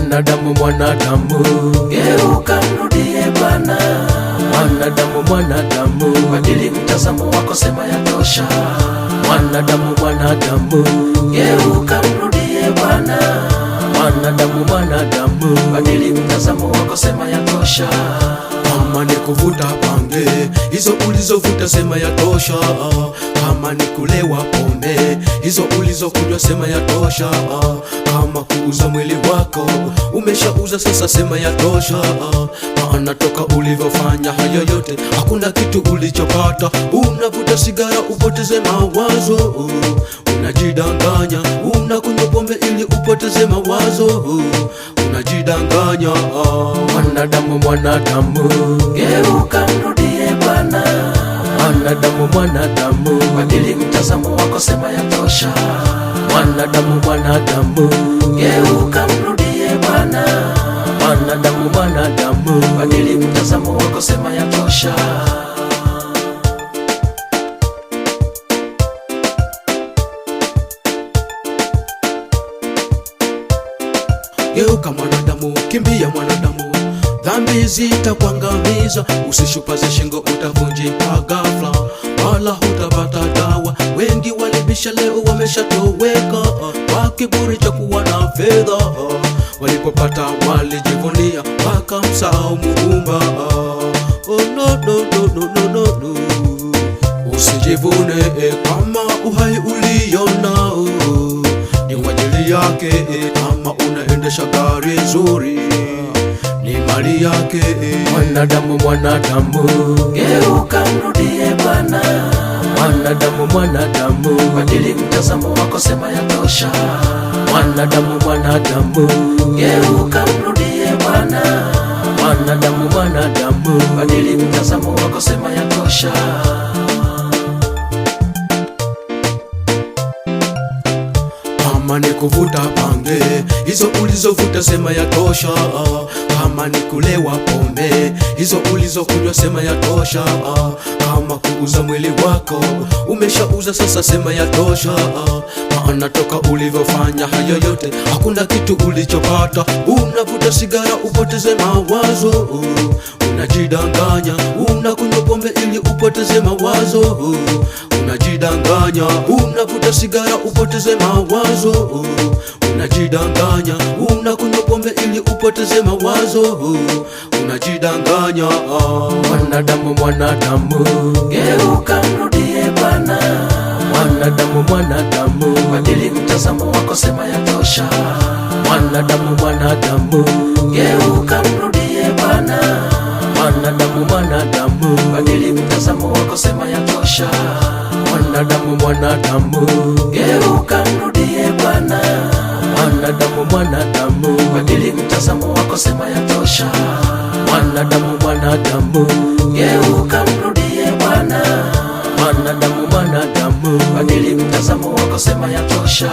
Mwanadamu, mwanadamu, geuka mrudie Bwana. mwanadamu, mwanadamu, Badili mtazamo wako, sema yatosha. mwanadamu, mwanadamu, Geuka mrudie Bwana. mwanadamu, mwanadamu, Badili mtazamo wako, sema yatosha. kama ni kuvuta bange, hizo ulizovuta sema yatosha. Kama ni kulewa pombe, hizo ulizokunywa sema yatosha. Kama kuuza mwili wako, umeshauza sasa sema yatosha. Maana toka ulivyofanya hayo yote, hakuna kitu ulichopata. Unavuta sigara upoteze mawazo, unajidanganya. Unakunywa pombe ili upoteze mawazo, unajidanganya. Mwanadamu, mwanadamu, Geuka mrudie Bwana. mwanadamu, mwanadamu, Badili mtazamo wako, sema yatosha. mwanadamu, mwanadamu, Geuka mrudie Bwana. mwanadamu, mwanadamu, Badili mtazamo wako, sema yatosha. geuka mwanadamu, kimbia mwanadamu, dhambi zitakuangamiza. Usishupaze shingo, utavunjika ghafla, wala hutapata dawa. Wengi walibisha, leo wameshatoweka kwa kiburi cha kuwa na fedha. Walipopata walijivunia, wakamsahau Muumba. Oh, no, no, no, no, no, no, no. Usijivune kama uhai ulionao ni kwa ajili yake. Kama unaendesha gari nzuri ni mali yake. Mwanadamu, mwanadamu, Geuka mrudie Bwana. mwanadamu, mwanadamu, Badili mtazamo wako, sema yatosha. mwanadamu, mwanadamu, Geuka mrudie Bwana. mwanadamu, mwanadamu, Badili mtazamo wako, sema yatosha. kama ni kuvuta bange, hizo ulizovuta sema yatosha. Kama ni kulewa pombe, hizo ulizokunywa sema yatosha. Kama kuuza mwili wako, umeshauza sasa sema yatosha. Maana toka ulivyofanya hayo yote, hakuna kitu ulichopata. Unavuta sigara upoteze mawazo, unajidanganya. Unakunywa pombe ili upoteze mawazo, unajidanganya. Unavuta sigara upoteze mawazo, unajidanganya. Unakunywa pombe ili upoteze mawazo, unajidanganya. Mwanadamu, mwanadamu, Geuka mrudie Bwana. mwanadamu, mwanadamu, Badili mtazamo wako, sema yatosha. mwanadamu, mwanadamu, Geuka mrudie Bwana. mwanadamu, mwanadamu, Badili mtazamo wako, sema yatosha. mwanadamu, mwanadamu, Geuka mrudie Bwana. mwanadamu, mwanadamu, Badili mtazamo wako, sema yatosha. mwanadamu, mwanadamu, Geuka mrudie Bwana. mwanadamu, mwanadamu, Badili mtazamo wako, sema yatosha.